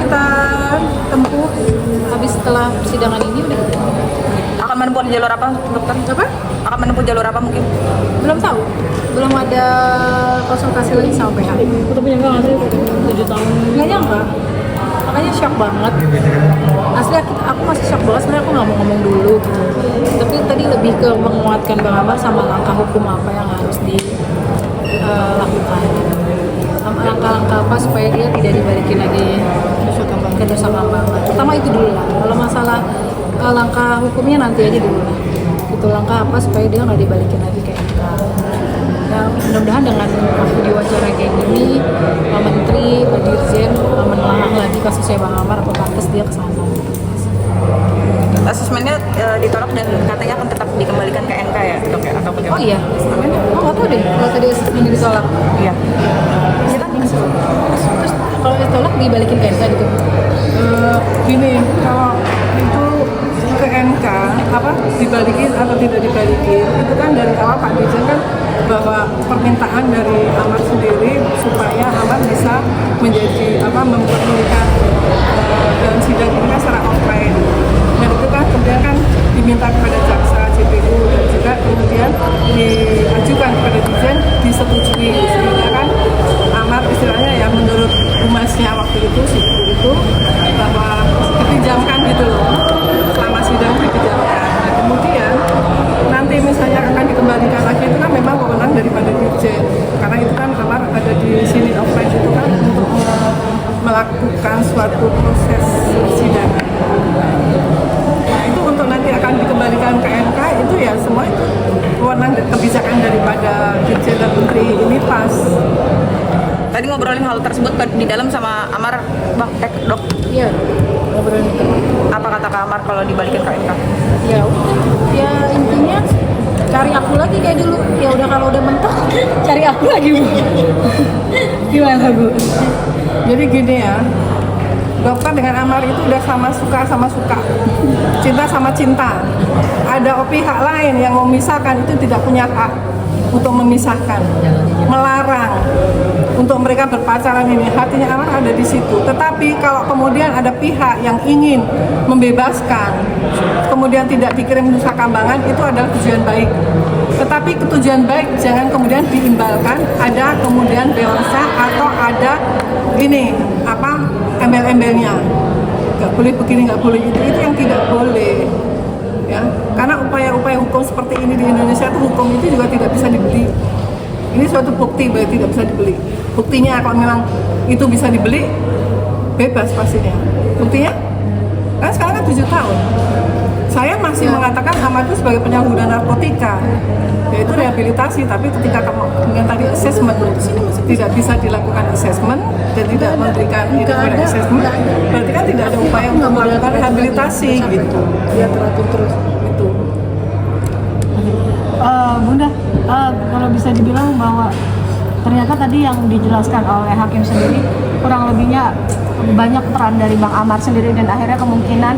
kita tempuh habis setelah persidangan ini udah Akan menempuh jalur apa, dokter? apa? Akan menempuh jalur apa mungkin? Belum tahu, belum ada konsultasi lagi sama PH. Tapi nyangka nggak sih 7 tahun? Nggak nyangka, makanya shock banget. Asli aku masih shock banget, sebenarnya aku nggak mau ngomong dulu gitu. Tapi tadi lebih ke menguatkan Bang Amar sama langkah hukum apa yang harus dilakukan. Langkah-langkah apa supaya dia tidak dibalikin lagi ke Nusa Kambangan. Pertama itu dulu lah. Kalau masalah langkah hukumnya nanti aja dulu lah. Itu langkah apa supaya dia nggak dibalikin lagi kayak kita. Ya mudah-mudahan dengan video wawancara kayak gini, Pak Menteri, Pak Dirjen menelaah lagi kasusnya Bang Amar, apa pantas dia kesana. Asesmennya ditolak dan katanya akan tetap dikembalikan ke NK ya, dok ya? Atau bagaimana? Oh iya, oh nggak tahu deh kalau tadi asesmennya ditolak. Iya. Terus kalau ditolak dibalikin ke NK gitu. Gini, kalau itu ke MK apa dibalikin atau tidak dibalikin itu kan dari awal Pak Dirjen kan bahwa permintaan dari Amar sendiri supaya Amar bisa menjadi mempermulikan dalam sidang ini kan secara offline, dan itu kan kemudian kan diminta kepada jaksa JPU dan juga kemudian diajukan kepada Dirjen disetujui, sehingga kan Amar istilahnya ya menurut humasnya waktu itu si ibu itu bahwa dipinjamkan gitu loh, selama sidang dipinjamkan. Nah, kemudian nanti misalnya akan dikembalikan lagi itu kan memang wewenang daripada Dirjen, karena itu kan Amar ada di sini offline itu kan untuk melakukan suatu proses persidangan. Nah, itu untuk nanti akan dikembalikan ke MK itu ya semua itu wewenang kebijakan daripada Dirjen dan Menteri ini pas. Tadi ngobrolin hal tersebut di dalam sama Amar, Bang, dok. Iya, ngobrolin itu. Apa kata Kak Amar kalau dibalikin ke NK? Ya udah, ya intinya cari aku lagi kayak dulu. Ya udah kalau udah mentok, cari aku lagi Bu. Gimana Bu? Jadi gini ya, dokter dengan Amar itu udah sama suka, cinta sama cinta. Ada pihak lain yang memisahkan itu tidak punya hak untuk memisahkan, melarang untuk mereka berpacaran ini. Hatinya Amar ada di situ. Tetapi kalau kemudian ada pihak yang ingin membebaskan, kemudian tidak dikirim Nusa Kambangan, itu adalah tujuan baik. Tetapi ketujuan baik jangan kemudian diimbalkan ada kemudian beosa atau ada ini embel-embelnya. Nggak boleh begini, nggak boleh itu yang tidak boleh. Ya, karena upaya-upaya hukum seperti ini di Indonesia itu hukum itu juga tidak bisa dibeli. Ini suatu bukti bahwa tidak bisa dibeli. Buktinya kalau memang itu bisa dibeli, bebas pastinya. Buktinya, kan sekarang kan 7 tahun. Saya masih mengatakan Amar itu sebagai penyalahguna narkotika, yaitu rehabilitasi. Tapi ketika kemudian tadi assessment tidak bisa dilakukan assessment dan tidak memberikan assessment, berarti kan tidak ada upaya untuk melakukan rehabilitasi gitu. Dia teratur terus. Itu. Bunda, kalau bisa dibilang bahwa ternyata tadi yang dijelaskan oleh hakim sendiri kurang lebihnya banyak peran dari Bang Amar sendiri, dan akhirnya kemungkinan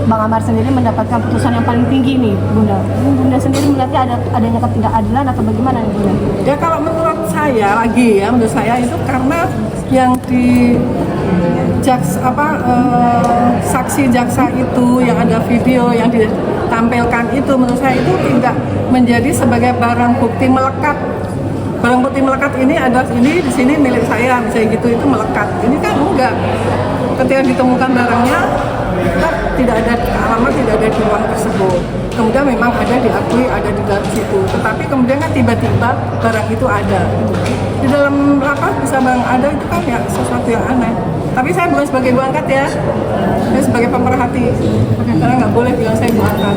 Bang Amar sendiri mendapatkan putusan yang paling tinggi nih, Bunda. Bunda sendiri melihatnya adanya ketidakadilan atau bagaimana nih, Bunda? Ya kalau menurut saya menurut saya itu karena yang di saksi jaksa itu yang ada video yang ditampilkan itu menurut saya itu tidak menjadi sebagai barang bukti melekat. Barang bukti melekat ini adalah ini di sini milik saya, misalnya gitu, itu melekat. Ini kan enggak. Ketika ditemukan barangnya kan tidak ada alamat, tidak ada di ruang tersebut. Kemudian memang ada diakui ada di dalam situ. Tetapi kemudian kan tiba-tiba barang itu ada. Di dalam lapas bisa barang ada itu kan ya sesuatu yang aneh. Tapi saya bukan sebagai ibu angkat ya, saya sebagai pemerhati. Karena nggak boleh bilang saya ibu angkat.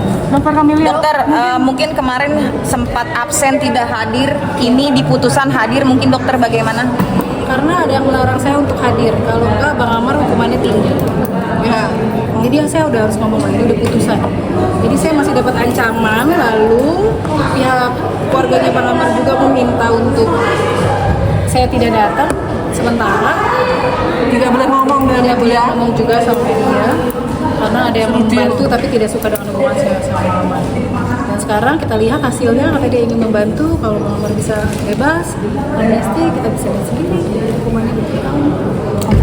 Dokter, mungkin kemarin sempat absen tidak hadir, ini di putusan hadir, mungkin dokter bagaimana? Karena ada yang melarang saya untuk hadir. Kalau enggak, Bang Amar hukumannya tinggi. Ya. Jadi saya udah harus ngomong ini udah putusan. Jadi saya masih dapat ancaman, lalu pihak keluarganya Bang Amar juga meminta untuk saya tidak datang sementara, Tidak boleh ngomong dengan tidak boleh dia. ngomong juga sama dia, karena ada yang membantu tapi tidak suka dengan hubungan saya sama Bang Amar. Dan sekarang kita lihat hasilnya, karena dia ingin membantu, kalau Bang Amar bisa bebas, amnesti, kita bisa lihat sendiri hukumannya berapa tahun.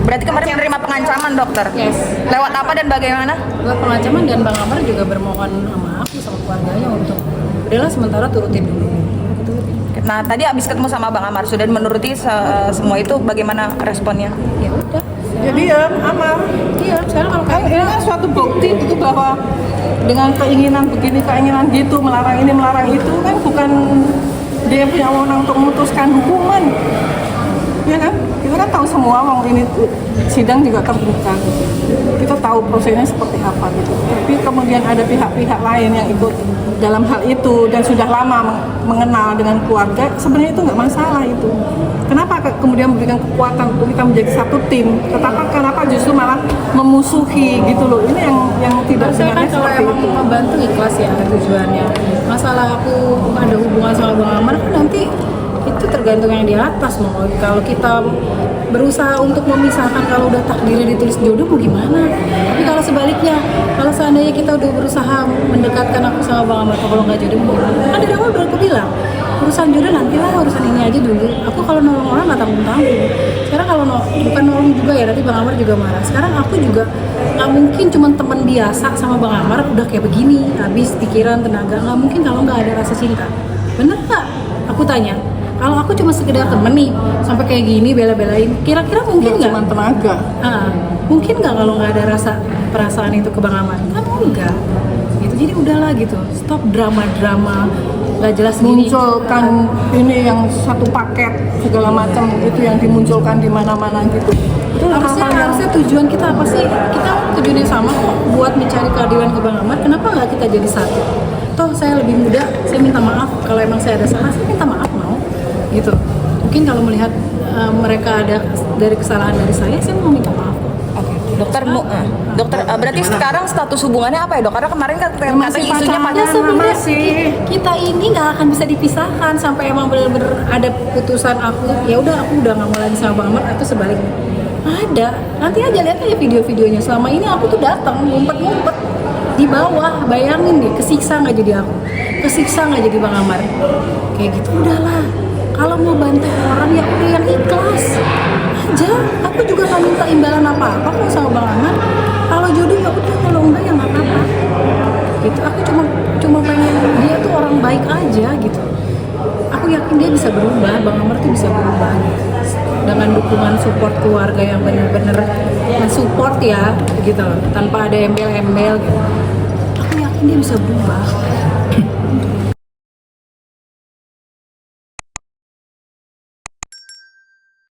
Berarti kemarin menerima pengancaman dokter. Yes. Lewat apa dan bagaimana? Buat pengancaman, dan Bang Amar juga bermohon maaf sama keluarganya untuk udahlah sementara turutin dulu. Gitu. Nah tadi abis ketemu sama Bang Amar sudah menuruti semua itu, bagaimana responnya? Ya udah. Jadi ya aman. Iya, sekarang kalau Kan kayak ini kan suatu bukti itu bahwa dengan keinginan begini, keinginan gitu, melarang ini, melarang itu, kan bukan dia punya wewenang untuk memutuskan hukuman. Ya kan? Kita kan tahu semua, wong ini sidang juga terbuka. Kita tahu prosesnya seperti apa gitu. Tapi kemudian ada pihak-pihak lain yang ikut dalam hal itu dan sudah lama mengenal dengan keluarga, sebenarnya itu nggak masalah itu. Kenapa kemudian memberikan kekuatan untuk kita menjadi satu tim? Kenapa justru malah memusuhi gitu loh? Ini yang tidak saya kan sebenarnya kalau seperti emang itu. membantu ikhlas ya tujuannya. Masalah aku ada hubungan sama Bang Amar kan nanti itu tergantung yang di atas. Mau kalau kita berusaha untuk memisahkan, kalau udah takdirnya ditulis jodoh mau gimana. Tapi kalau sebaliknya, kalau seandainya kita udah berusaha mendekatkan aku sama Bang Amar, kalau nggak jodoh mau gimana? Kan dari awal udah aku bilang urusan jodoh nantilah, urusan ini aja dulu. Aku kalau nolong orang nggak tanggung-tanggung. Sekarang kalau bukan nolong juga ya, nanti Bang Amar juga marah. Sekarang aku juga nggak mungkin cuma teman biasa sama Bang Amar udah kayak begini, habis pikiran, tenaga. Nggak mungkin kalau nggak ada rasa cinta. Bener nggak? Aku tanya. Kalau aku cuma sekedar temen nih, sampai kayak gini bela-belain, kira-kira mungkin nggak? Cuma tenaga. Mungkin nggak kalau nggak ada rasa perasaan itu ke Bang Amar? Kan enggak. Gitu. Jadi udahlah gitu. Stop drama-drama nggak jelas gini. Munculkan ini yang satu paket segala macam itu yang dimunculkan di mana-mana gitu. Itu Harusnya tujuan kita apa sih? Kita tujuannya sama kok, buat mencari keadilan ke Bang Amar. Kenapa nggak kita jadi satu? Toh saya lebih muda, saya minta maaf kalau emang saya ada salah, saya minta maaf mau. Gitu. Mungkin kalau melihat mereka ada dari kesalahan dari saya mau minta maaf. Oke, dokter, berarti sekarang status hubungannya apa ya dok? Karena kemarin kan katanya Masih isunya pacaran. pada Ya sebenarnya masih. kita ini nggak akan bisa dipisahkan sampai emang benar-benar ada putusan aku. Ya udah aku udah nggak mau lagi sama Bang Amar atau sebaliknya. Ada. Nanti aja lihat aja video-videonya. Selama ini aku tuh datang ngumpet-ngumpet di bawah. Bayangin deh, kesiksa nggak jadi aku, kesiksa nggak jadi Bang Amar. Kayak gitu udahlah. Kalau mau bantu orang ya udah yang ikhlas aja. Aku juga nggak minta imbalan apa-apa kok sama Bang Amar. Kalau jodoh ya udah, kalau enggak ya nggak apa-apa. Gitu. Aku cuma pengen dia tuh orang baik aja gitu. Aku yakin dia bisa berubah, Bang Amar tuh bisa berubah dengan dukungan support keluarga yang benar-benar mensupport ya gitu loh, tanpa ada embel-embel gitu. Aku yakin dia bisa berubah.